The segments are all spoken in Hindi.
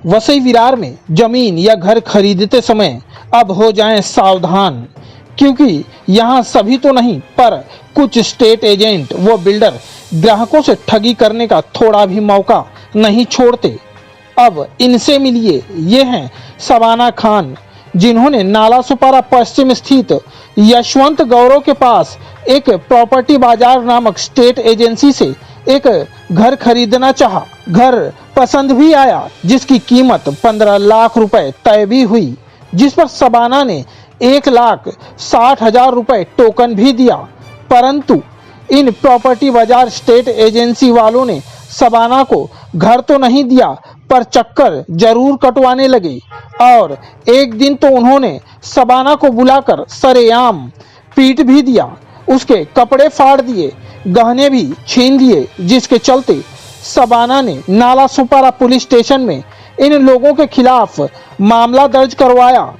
वसई विरार में जमीन या घर खरीदते समय अब हो जाएं सावधान, क्योंकि यहाँ सभी तो नहीं पर कुछ स्टेट एजेंट व बिल्डर ग्राहकों से ठगी करने का थोड़ा भी मौका नहीं छोड़ते। अब इनसे मिलिए, ये हैं शबाना खान, जिन्होंने नाला सुपारा पश्चिम स्थित यशवंत गौरव के पास एक प्रॉपर्टी बाजार नामक स्टेट एजेंसी से एक घर खरीदना चाहा। घर पसंद भी आया, जिसकी कीमत 15 लाख रुपए तय भी हुई, जिस पर शबाना ने 1,60,000 रुपए टोकन भी दिया। परंतु इन प्रॉपर्टी बाजार स्टेट एजेंसी वालों ने शबाना को घर तो नहीं दिया, पर चक्कर जरूर कटवाने लगे और एक दिन तो उन्होंने शबाना को बुलाकर सरेआम पीट भी दिया, उसके कपड़े फाड़ दिए, गहने भी छीन लिए, जिसके चलते शबाना ने नाला सुपारा पुलिस स्टेशन में इन लोगों के खिलाफ मामला दर्ज करवाया।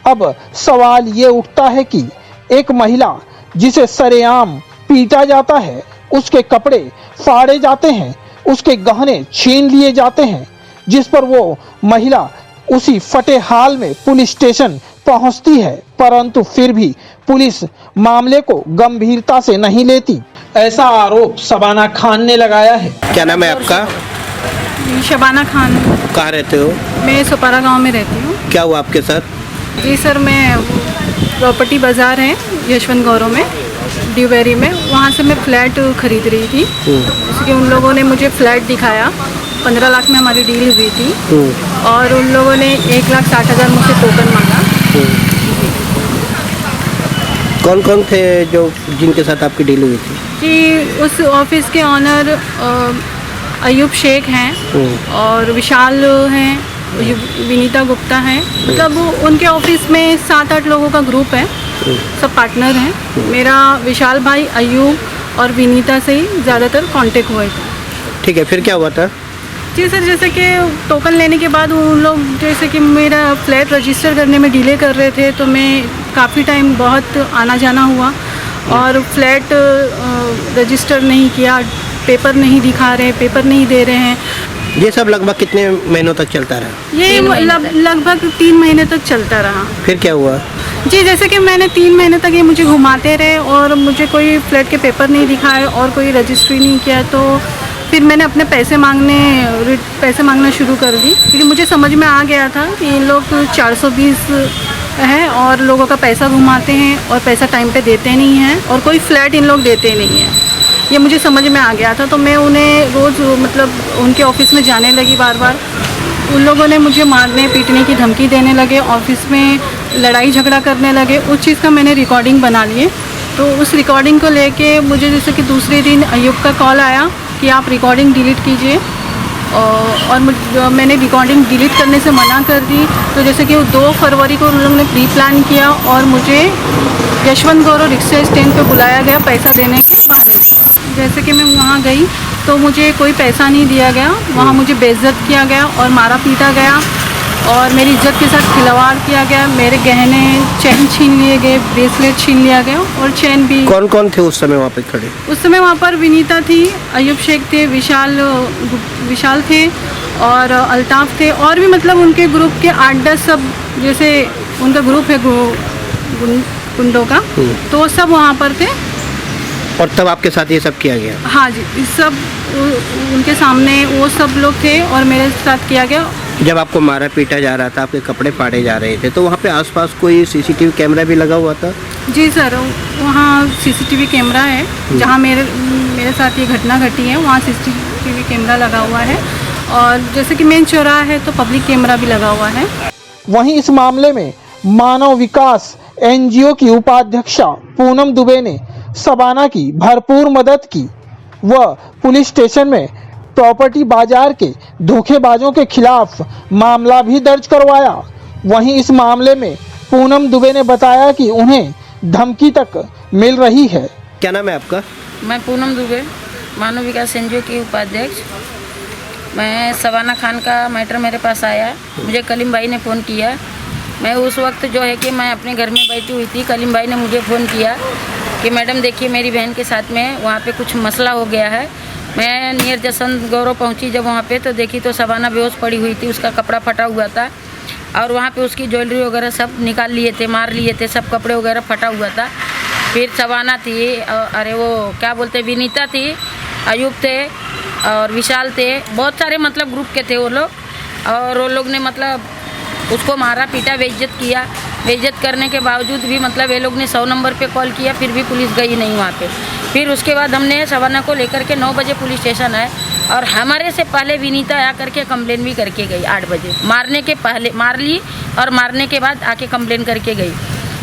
अब सवाल ये उठता है कि एक महिला जिसे सरेआम पीटा जाता है, उसके कपड़े फाड़े जाते हैं, उसके गहने छीन लिए जाते हैं, जिस पर वो महिला उसी फटे हाल में पुलिस स्टेशन पहुंचती है, परंतु फिर भी पुलिस मामले को गंभीरता से नहीं लेती। ऐसा आरोप शबाना खान ने लगाया है। क्या नाम है आपका? शबाना खान। कहाँ रहते हो? मैं सुपारा गांव में रहती हूँ। क्या हुआ आपके साथ? जी सर, मैं प्रॉपर्टी बाज़ार है यशवंत गौरव में, ड्यूबेरी में, वहाँ से मैं फ्लैट खरीद रही थी। उसके उन लोगों ने मुझे फ्लैट दिखाया, 15 लाख में हमारी डील हुई थी और उन लोगों ने 1,60,000 मुझसे टोकन मांगा। कौन कौन थे जो जिनके साथ आपकी डील हुई थी? जी, उस ऑफिस के ऑनर अयूब शेख हैं और विशाल हैं, विनीता गुप्ता हैं। मतलब उनके ऑफिस में 7-8 लोगों का ग्रुप है, सब पार्टनर हैं। मेरा विशाल भाई अयूब और विनीता से ही ज़्यादातर कांटेक्ट हुए थे। ठीक है, फिर क्या हुआ था? जी सर, जैसे कि टोकन लेने के बाद उन लोग जैसे कि मेरा फ्लैट रजिस्टर करने में डिले कर रहे थे, तो मैं काफ़ी टाइम बहुत आना जाना हुआ और फ्लैट रजिस्टर नहीं किया, पेपर नहीं दिखा रहे, पेपर नहीं दे रहे हैं। ये सब लगभग कितने महीनों तक चलता रहा? ये लगभग 3 महीने तक चलता रहा। फिर क्या हुआ? जी, जैसे कि मैंने 3 महीने तक ये मुझे घुमाते रहे और मुझे कोई फ्लैट के पेपर नहीं दिखाए और कोई रजिस्ट्री नहीं किया, तो फिर मैंने अपने पैसे मांगना शुरू कर दी, क्योंकि मुझे समझ में आ गया था कि इन लोग 420 है और लोगों का पैसा घुमाते हैं और पैसा टाइम पे देते नहीं हैं और कोई फ्लैट इन लोग देते नहीं हैं। ये मुझे समझ में आ गया था, तो मैं उन्हें रोज़ मतलब उनके ऑफिस में जाने लगी बार बार। उन लोगों ने मुझे मारने पीटने की धमकी देने लगे, ऑफिस में लड़ाई झगड़ा करने लगे। उस चीज़ का मैंने रिकॉर्डिंग बना लिए, तो उस रिकॉर्डिंग को लेके मुझे जैसे कि दूसरे दिन अयूब का कॉल आया कि आप रिकॉर्डिंग डिलीट कीजिए और मैंने रिकॉर्डिंग डिलीट करने से मना कर दी। तो जैसे कि 2 फरवरी को उन लोगों ने प्री प्लान किया और मुझे यशवंत गौरव रिक्शा स्टैंड पे बुलाया गया पैसा देने के बहाने। जैसे कि मैं वहाँ गई तो मुझे कोई पैसा नहीं दिया गया, वहाँ मुझे बेइज्जत किया गया और मारा पीटा गया और मेरी इज्जत के साथ खिलवाड़ किया गया। मेरे गहने चेन छीन लिए गए, ब्रेसलेट छीन लिया गया और चेन भी। कौन कौन थे उस समय वहाँ पे खड़े? उस समय वहाँ पर विनीता थी, अयूब शेख थे, विशाल थे और अल्ताफ़ थे और भी मतलब उनके ग्रुप के 8-10 सब, जैसे उनका ग्रुप है गुंडों का, तो वो सब वहाँ पर थे। और तब आपके साथ ये सब किया गया? हाँ जी, इस सब उनके सामने वो सब लोग थे और मेरे साथ किया गया। जब आपको मारा पीटा जा रहा था, आपके कपड़े फाड़े जा रहे थे, तो वहाँ पे आसपास कोई सीसीटीवी कैमरा भी लगा हुआ था? जी सर, वहाँ सीसीटीवी कैमरा है जहाँ मेरे साथ ये घटना घटी है, वहाँ सीसीटीवी कैमरा लगा हुआ है और जैसे कि मेन चौराहा है तो पब्लिक कैमरा भी लगा हुआ है। वहीं इस मामले में मानव विकास NGO की उपाध्यक्षा पूनम दुबे ने शबाना की भरपूर मदद की व पुलिस स्टेशन में प्रॉपर्टी बाजार के धोखेबाजों के खिलाफ मामला भी दर्ज करवाया। वहीं इस मामले में पूनम दुबे ने बताया कि उन्हें धमकी तक मिल रही है। क्या नाम है आपका? मैं पूनम दुबे, मानव विकास NGO की उपाध्यक्ष। मैं शबाना खान का मैटर मेरे पास आया, मुझे कलीम भाई ने फ़ोन किया। मैं उस वक्त जो है कि मैं अपने घर में बैठी हुई थी, कलीम भाई ने मुझे फ़ोन किया कि मैडम देखिए मेरी बहन के साथ में वहाँ पे कुछ मसला हो गया है मैं नियर जसवंत गौरव पहुंची जब वहाँ पे तो देखी तो शबाना बेहोश पड़ी हुई थी, उसका कपड़ा फटा हुआ था और वहाँ पे उसकी ज्वेलरी वगैरह सब निकाल लिए थे, मार लिए थे, सब कपड़े वगैरह फटा हुआ था। फिर शबाना थी, अरे वो क्या बोलते, विनीता थी, अयूब थे और विशाल थे, बहुत सारे मतलब ग्रुप के थे वो लोग। और वो लोग ने मतलब उसको मारा पीटा, बेइज्जत किया। बेइज्जत करने के बावजूद भी मतलब ये लोग ने 100 नंबर पे कॉल किया, फिर भी पुलिस गई नहीं वहाँ पे। फिर उसके बाद हमने शबाना को लेकर के 9 बजे पुलिस स्टेशन आए और हमारे से पहले विनीता आ करके कंप्लेन भी करके गई। 8 बजे मारने के पहले मार ली और मारने के बाद आके कंप्लेन करके गई।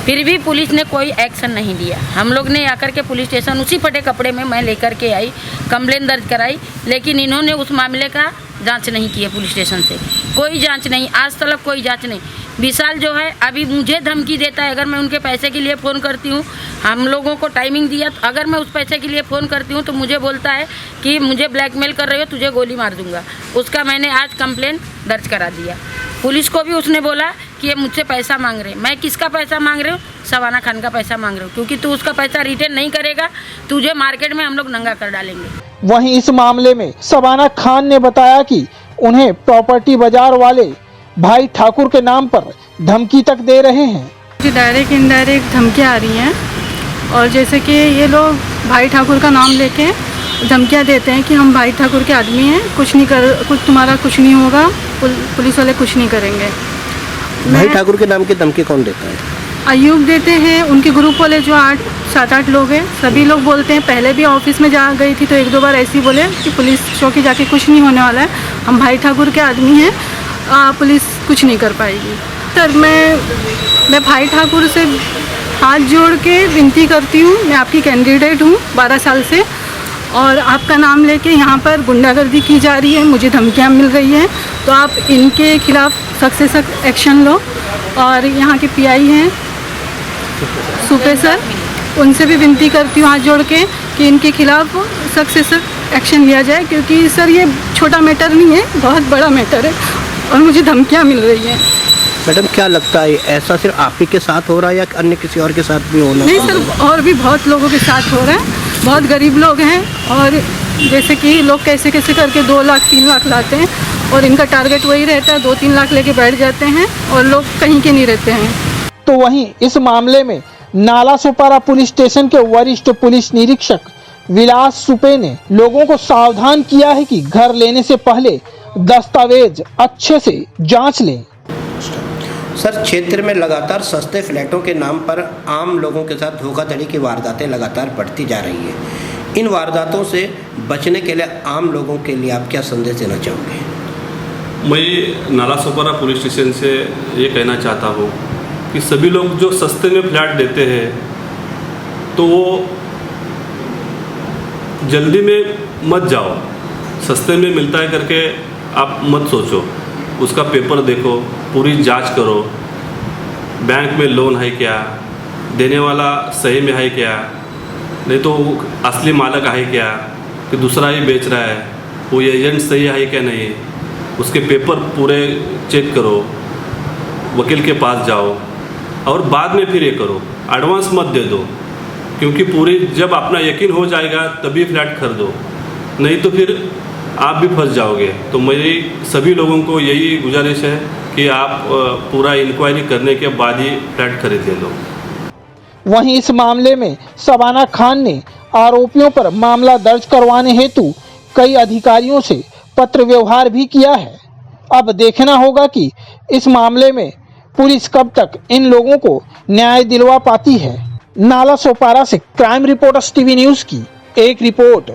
फिर भी पुलिस ने कोई एक्शन नहीं लिया। हम लोग ने आकर के पुलिस स्टेशन उसी फटे कपड़े में मैं लेकर के आई, कंप्लेन दर्ज कराई, लेकिन इन्होंने उस मामले का जांच नहीं किया। पुलिस स्टेशन से कोई जांच नहीं, आज तक कोई जांच नहीं। विशाल जो है अभी मुझे धमकी देता है, अगर मैं उनके पैसे के लिए फ़ोन करती हूँ, हम लोगों को टाइमिंग दिया, तो अगर मैं उस पैसे के लिए फ़ोन करती हूँ तो मुझे बोलता है कि मुझे ब्लैकमेल कर रहे हो, तुझे गोली मार दूंगा। उसका मैंने आज कंप्लेन दर्ज करा दिया। पुलिस को भी उसने बोला कि ये मुझसे पैसा मांग रहे हैं। मैं किसका पैसा मांग रही हूँ? शबाना खान का पैसा मांग रही हूँ, क्योंकि तू उसका पैसा रिटर्न नहीं करेगा, तुझे मार्केट में हम लोग नंगा कर डालेंगे। वहीं इस मामले में शबाना खान ने बताया कि उन्हें प्रॉपर्टी बाजार वाले भाई ठाकुर के नाम पर धमकी तक दे रहे हैं। मुझे डायरेक्ट इनडायरेक्ट धमकियाँ आ रही हैं और जैसे कि ये लोग भाई ठाकुर का नाम लेके धमकियाँ देते हैं कि हम भाई ठाकुर के आदमी हैं, कुछ तुम्हारा कुछ नहीं होगा, पुलिस वाले कुछ नहीं करेंगे। भाई ठाकुर के नाम की धमकी कौन देता है? अयूब देते हैं, उनके ग्रुप वाले जो 7-8 लोग हैं, सभी लोग बोलते हैं। पहले भी ऑफिस में जा गई थी तो 1-2 बार ऐसे ही बोले कि पुलिस चौकी जाके कुछ नहीं होने वाला है, हम भाई ठाकुर के आदमी हैं, पुलिस कुछ नहीं कर पाएगी। सर मैं भाई ठाकुर से हाथ जोड़ के विनती करती हूँ, मैं आपकी कैंडिडेट हूँ 12 साल से, और आपका नाम लेके यहाँ पर गुंडागर्दी की जा रही है, मुझे धमकियाँ मिल रही हैं, तो आप इनके खिलाफ सख्त से सख्त एक्शन लो। और यहाँ के पीआई हैं सुपे सर, उनसे भी विनती करती हूँ हाथ जोड़ के कि इनके खिलाफ सख्त से सख्त एक्शन लिया जाए, क्योंकि सर ये छोटा मैटर नहीं है, बहुत बड़ा मैटर है और मुझे धमकियाँ मिल रही हैं। मैडम क्या लगता है ऐसा सिर्फ आप ही के साथ हो रहा है या अन्य किसी और के साथ भी होना? नहीं सर, और भी बहुत लोगों के साथ हो रहा है, बहुत गरीब लोग हैं और जैसे कि लोग कैसे कैसे करके 2 लाख 3 लाख लाते हैं और इनका टारगेट वही रहता है, 2-3 लाख लेके बैठ जाते हैं और लोग कहीं के नहीं रहते हैं। तो वहीं इस मामले में नाला सोपारा पुलिस स्टेशन के वरिष्ठ पुलिस निरीक्षक विलास सुपे ने लोगों को सावधान किया है कि घर लेने से पहले दस्तावेज अच्छे से जांच लें। सर, क्षेत्र में लगातार सस्ते फ्लैटों के नाम पर आम लोगों के साथ धोखाधड़ी की वारदातें लगातार बढ़ती जा रही है। इन वारदातों से बचने के लिए आम लोगों के लिए आप क्या संदेश देना चाहोगे? मैं नाला सोपारा पुलिस स्टेशन से ये कहना चाहता हूँ कि सभी लोग जो सस्ते में फ्लैट देते हैं तो वो जल्दी में मत जाओ। सस्ते में मिलता है करके आप मत सोचो, उसका पेपर देखो, पूरी जांच करो, बैंक में लोन है क्या, देने वाला सही में है क्या, नहीं तो असली मालिक है क्या कि दूसरा ही बेच रहा है, वो एजेंट सही है क्या नहीं, उसके पेपर पूरे चेक करो, वकील के पास जाओ और बाद में फिर ये करो। एडवांस मत दे दो, क्योंकि पूरी जब अपना यकीन हो जाएगा तभी फ्लैट खरीदो, नहीं तो फिर आप भी फंस जाओगे। तो मेरी सभी लोगों को यही गुजारिश है कि आप पूरा इंक्वायरी करने के बाद ही फ्लैट खरीदे लो। वहीं इस मामले में शबाना खान ने आरोपियों पर मामला दर्ज करवाने हेतु कई अधिकारियों से पत्र व्यवहार भी किया है। अब देखना होगा कि इस मामले में पुलिस कब तक इन लोगों को न्याय दिलवा पाती है। नाला सोपारा से क्राइम रिपोर्टर्स टीवी न्यूज़ की एक रिपोर्ट।